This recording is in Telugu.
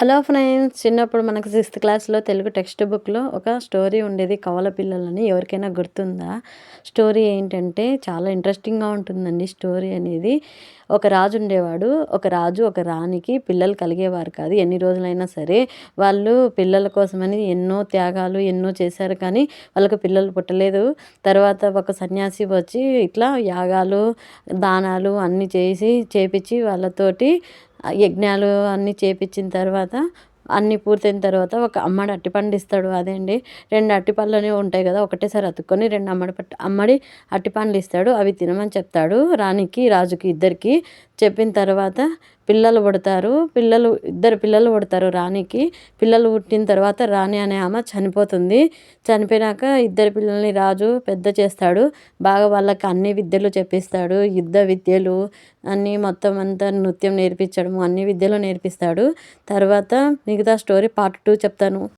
Hello friends! చిన్నప్పుడు మనకు సిక్స్త్ క్లాస్‌లో తెలుగు టెక్స్ట్ బుక్‌లో ఒక స్టోరీ ఉండేది 'కవల పిల్లలని'. ఎవరికైనా గుర్తుందా? స్టోరీ ఏంటంటే చాలా ఇంట్రెస్టింగ్‌గా ఉంటుందండి స్టోరీ అనేది. ఒక రాజు ఉండేవాడు. ఒక రాజు, ఒక రాణికి పిల్లలు కలిగేవారు కాదు. ఎన్ని రోజులైనా సరే వాళ్ళు పిల్లల కోసమని ఎన్నో త్యాగాలు ఎన్నో చేశారు కానీ వాళ్ళకి పిల్లలు పుట్టలేదు. తర్వాత ఒక సన్యాసి వచ్చి ఇట్లా యాగాలు, దానాలు అన్నీ చేపిచ్చి వాళ్ళతోటి యజ్ఞాలు అన్నీ చేపిచ్చిన తర్వాత అన్నీ పూర్తయిన తర్వాత ఒక అమ్మడి అరటిపండు ఇస్తాడు. అదే అండి 2 అరటిపళ్ళనే ఉంటాయి కదా! ఒకటేసారి అతుక్కొని 2 అమ్మడి అరటిపండ్లు ఇస్తాడు. అవి తినమని చెప్తాడు రాణికి, రాజుకి ఇద్దరికీ. చెప్పిన తర్వాత పిల్లలు పుడతారు. ఇద్దరు పిల్లలు పుడతారు రాణికి. పిల్లలు పుట్టిన తర్వాత రాణి అనే ఆమె చనిపోతుంది. చనిపోయినాక ఇద్దరు పిల్లల్ని రాజు పెద్ద చేస్తాడు. బాగా వాళ్ళకి అన్ని విద్యలు చెప్పిస్తాడు. యుద్ధ విద్యలు అన్నీ మొత్తం అంతా నృత్యం నేర్పించడము అన్ని విద్యలు నేర్పిస్తాడు. తర్వాత మిగతా స్టోరీ పార్ట్ 2 చెప్తాను.